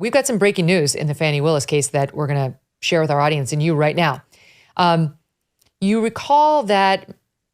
we've got some breaking news in the Fani Willis case that we're going to share with our audience and you right now. You recall that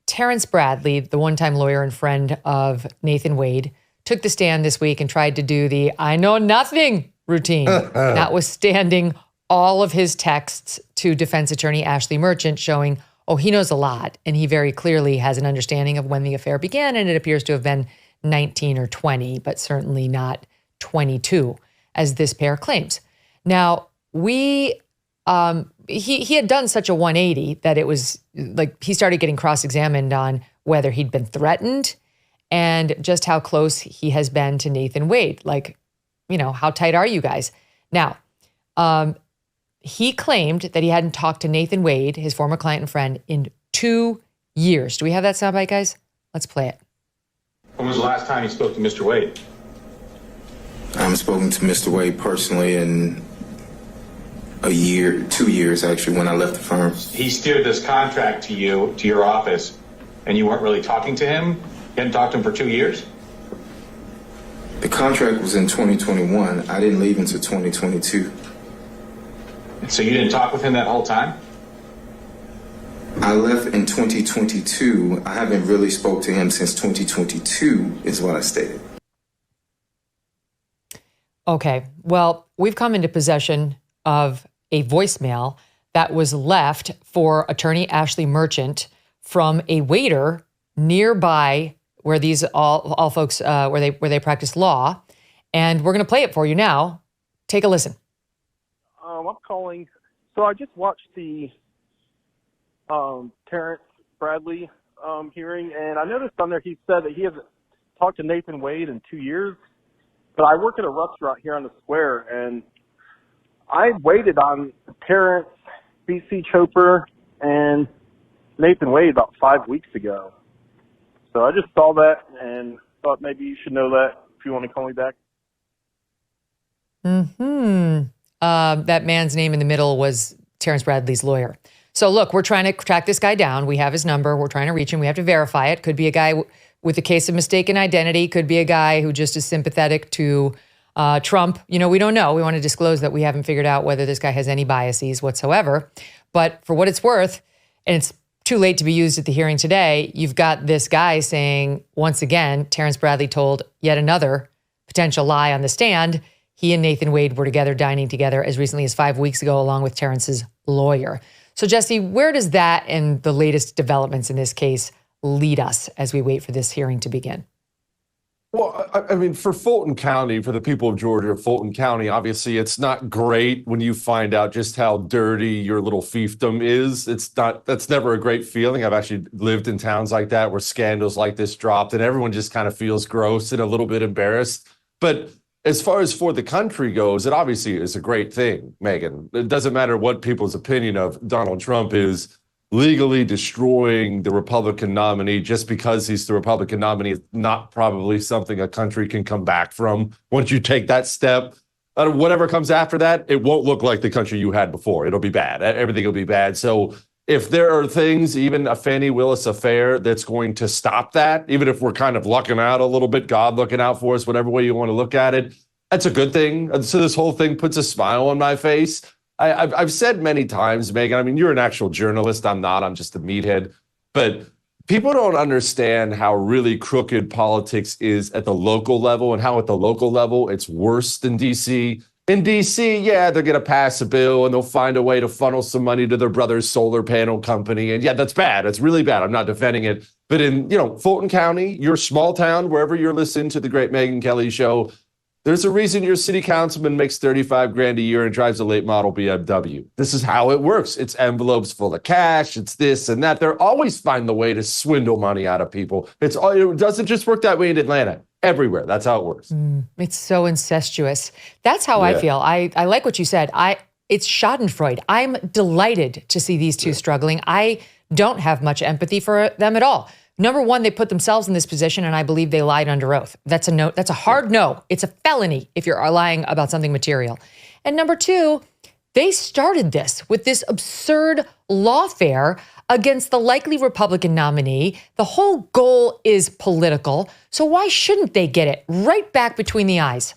Terrence Bradley, the one-time lawyer and friend of Nathan Wade, took the stand this week and tried to do the I know nothing routine, notwithstanding all of his texts to defense attorney Ashley Merchant showing, oh, he knows a lot. And he very clearly has an understanding of when the affair began. And it appears to have been 19 or 20, but certainly not 22, as this pair claims. Now, he had done such a 180 that it was like he started getting cross-examined on whether he'd been threatened and just how close he has been to Nathan Wade. Like, how tight are you guys? Now, he claimed that he hadn't talked to Nathan Wade, his former client and friend, in 2 years. Do we have that soundbite, guys? Let's play it. When was the last time you spoke to Mr. Wade? I haven't spoken to Mr. Wade personally in a year, 2 years actually, when I left the firm. He steered this contract to you, to your office, and you weren't really talking to him? You hadn't talked to him for 2 years? The contract was in 2021. I didn't leave until 2022. So you didn't talk with him that whole time? I left in 2022. I haven't really spoke to him since 2022 is what I stated. Okay, well, we've come into possession of a voicemail that was left for attorney Ashley Merchant from a waiter nearby where these all folks where they practice law, and we're going to play it for you now. Take a listen. I'm calling. So I just watched the Terrence Bradley hearing, and I noticed on there he said that he hasn't talked to Nathan Wade in 2 years. But I work at a restaurant here on the square, and I waited on Terrence, BC Chopper, and Nathan Wade about 5 weeks ago. So I just saw that and thought maybe you should know that if you want to call me back. That man's name in the middle was Terrence Bradley's lawyer. So look, we're trying to track this guy down. We have his number. We're trying to reach him. We have to verify it. Could be a guy with a case of mistaken identity. Could be a guy who just is sympathetic to Trump. We don't know. We want to disclose that we haven't figured out whether this guy has any biases whatsoever. But for what it's worth, and it's too late to be used at the hearing today, you've got this guy saying, once again, Terrence Bradley told yet another potential lie on the stand. He and Nathan Wade were together, dining together as recently as 5 weeks ago, along with Terrence's lawyer. So, Jesse, where does that and the latest developments in this case lead us as we wait for this hearing to begin? Well, I mean, for Fulton County, for the people of Georgia, Fulton County, obviously it's not great when you find out just how dirty your little fiefdom is. That's never a great feeling. I've actually lived in towns like that where scandals like this dropped and everyone just kind of feels gross and a little bit embarrassed. But as far as for the country goes, it obviously is a great thing, Megan. It doesn't matter what people's opinion of Donald Trump is. Legally destroying the Republican nominee just because he's the Republican nominee is not probably something a country can come back from. Once you take that step, whatever comes after that, it won't look like the country you had before. It'll be bad. Everything will be bad. So if there are things, even a Fani Willis affair, that's going to stop that, even if we're kind of lucking out a little bit, God looking out for us, whatever way you want to look at it, that's a good thing. So this whole thing puts a smile on my face. I've said many times, Megan, I mean, you're an actual journalist. I'm not. I'm just a meathead. But people don't understand how really crooked politics is at the local level and how at the local level it's worse than D.C. In D.C., yeah, they're going to pass a bill and they'll find a way to funnel some money to their brother's solar panel company. And yeah, that's bad. It's really bad. I'm not defending it. But in, Fulton County, your small town, wherever you're listening to the great Megyn Kelly show, there's a reason your city councilman makes $35,000 a year and drives a late model BMW. This is how it works. It's envelopes full of cash. It's this and that. They're always find the way to swindle money out of people. It doesn't just work that way in Atlanta. Everywhere. That's how it works. It's so incestuous. That's how I feel. I like what you said. It's schadenfreude. I'm delighted to see these two struggling. I don't have much empathy for them at all. Number one, they put themselves in this position, and I believe they lied under oath. That's a no. That's a hard no. It's a felony if you're lying about something material. And number two, they started this with this absurd lawfare against the likely Republican nominee. The whole goal is political. So why shouldn't they get it right back between the eyes?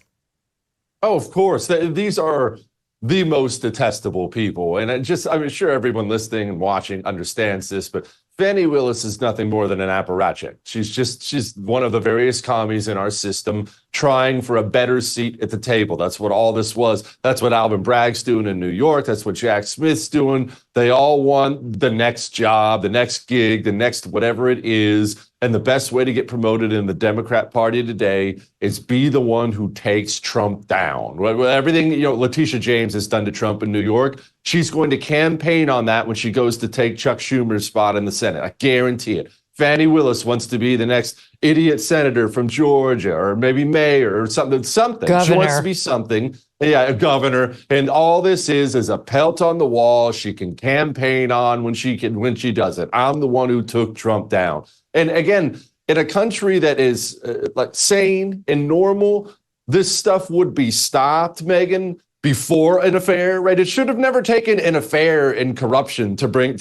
Oh, of course. These are the most detestable people. And I'm sure everyone listening and watching understands this, but Fani Willis is nothing more than an apparatchik. She's one of the various commies in our system trying for a better seat at the table. That's what all this was. That's what Alvin Bragg's doing in New York. That's what Jack Smith's doing. They all want the next job, the next gig, the next whatever it is. And the best way to get promoted in the Democrat Party today is be the one who takes Trump down. Everything, Letitia James has done to Trump in New York, she's going to campaign on that when she goes to take Chuck Schumer's spot in the Senate. I guarantee it. Fani Willis wants to be the next idiot senator from Georgia, or maybe mayor or something. Governor. She wants to be something. Yeah, a governor. And all this is a pelt on the wall she can campaign on when she does it. I'm the one who took Trump down. And again, in a country that is like sane and normal, this stuff would be stopped, Megan, before an affair, right? It should have never taken an affair and corruption to bring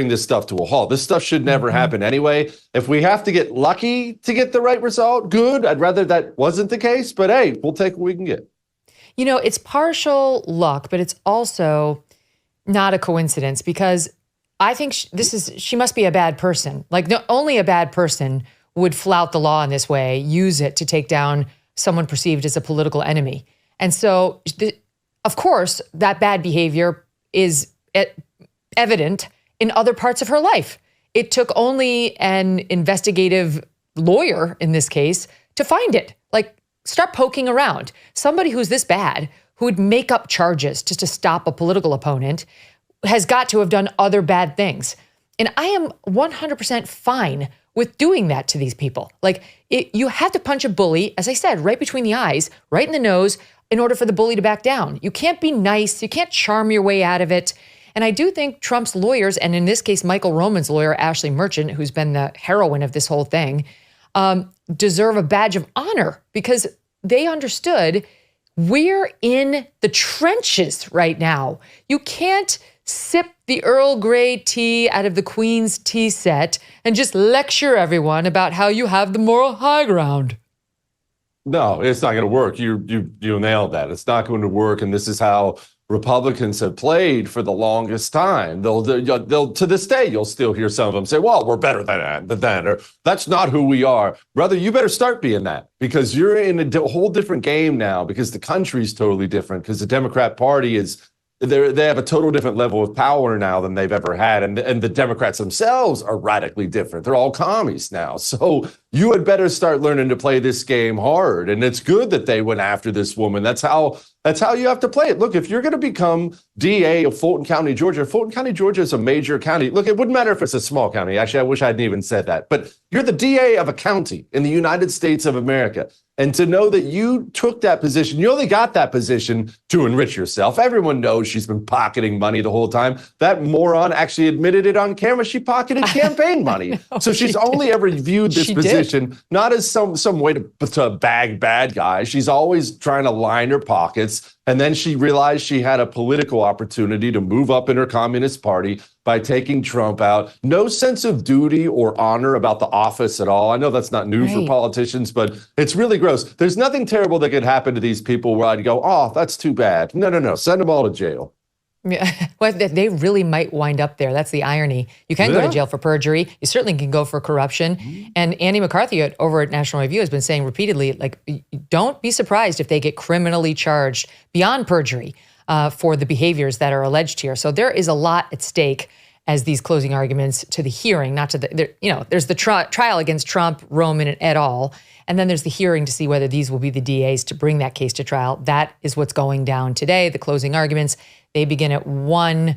this stuff to a halt. This stuff should never happen anyway. If we have to get lucky to get the right result, good. I'd rather that wasn't the case, but hey, we'll take what we can get. It's partial luck, but it's also not a coincidence, because I think she must be a bad person. Like, only a bad person would flout the law in this way, use it to take down someone perceived as a political enemy. And so, of course, that bad behavior is evident in other parts of her life. It took only an investigative lawyer, in this case, to find it. Like, start poking around. Somebody who's this bad, who would make up charges just to stop a political opponent, has got to have done other bad things. And I am 100% fine with doing that to these people. Like, you have to punch a bully, as I said, right between the eyes, right in the nose, in order for the bully to back down. You can't be nice. You can't charm your way out of it. And I do think Trump's lawyers, and in this case, Michael Roman's lawyer, Ashley Merchant, who's been the heroine of this whole thing, deserve a badge of honor, because they understood we're in the trenches right now. You can't sip the Earl Grey tea out of the Queen's tea set and just lecture everyone about how you have the moral high ground. No, it's not going to work. You nailed that. It's not going to work, and this is how Republicans have played for the longest time. They'll to this day, you'll still hear some of them say, well, we're better than that, or that's not who we are. Brother, you better start being that, because you're in a whole different game now, because the country's totally different, because the Democrat Party they have a total different level of power now than they've ever had. And the Democrats themselves are radically different. They're all commies now. So you had better start learning to play this game hard. And it's good that they went after this woman. That's how you have to play it. Look, if you're going to become DA of Fulton County, Georgia is a major county. Look, it wouldn't matter if it's a small county. Actually, I wish I hadn't even said that. But you're the DA of a county in the United States of America. And to know that you took that position, you only got that position to enrich yourself. Everyone knows she's been pocketing money the whole time. That moron actually admitted it on camera. She pocketed campaign money. So she's only ever viewed this position not as some way to bag bad guys. She's always trying to line her pockets. And then she realized she had a political opportunity to move up in her Communist Party by taking Trump out. No sense of duty or honor about the office at all. I know that's not new for politicians, but it's really gross. There's nothing terrible that could happen to these people where I'd go, oh, that's too bad. No. Send them all to jail. Yeah, well, they really might wind up there. That's the irony. You can go to jail for perjury. You certainly can go for corruption. And Andy McCarthy over at National Review has been saying repeatedly, like, don't be surprised if they get criminally charged beyond perjury for the behaviors that are alleged here. So there is a lot at stake as these closing arguments to the hearing, not to there's the trial against Trump, Roman, and et al. And then there's the hearing to see whether these will be the DAs to bring that case to trial. That is what's going down today. The closing arguments, they begin at 1.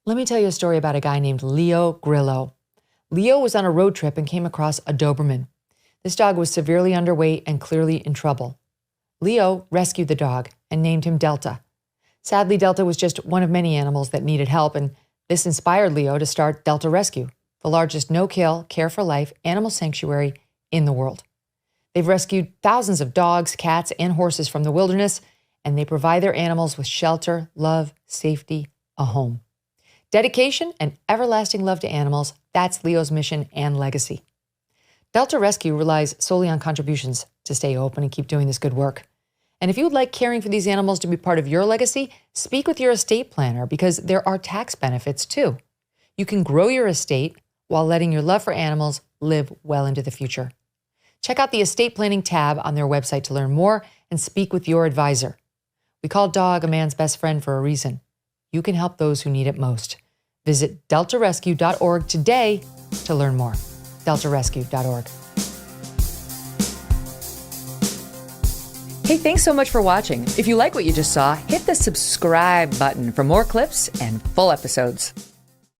Let me tell you a story about a guy named Leo Grillo. Leo was on a road trip and came across a Doberman. This dog was severely underweight and clearly in trouble. Leo rescued the dog and named him Delta. Sadly, Delta was just one of many animals that needed help, and this inspired Leo to start Delta Rescue, the largest no-kill, care-for-life animal sanctuary in the world. They've rescued thousands of dogs, cats, and horses from the wilderness, and they provide their animals with shelter, love, safety, a home. Dedication and everlasting love to animals, that's Leo's mission and legacy. Delta Rescue relies solely on contributions to stay open and keep doing this good work. And if you would like caring for these animals to be part of your legacy, speak with your estate planner because there are tax benefits too. You can grow your estate while letting your love for animals live well into the future. Check out the estate planning tab on their website to learn more and speak with your advisor. We call dog a man's best friend for a reason. You can help those who need it most. Visit deltarescue.org today to learn more. deltarescue.org. Hey, thanks so much for watching. If you like what you just saw, hit the subscribe button for more clips and full episodes.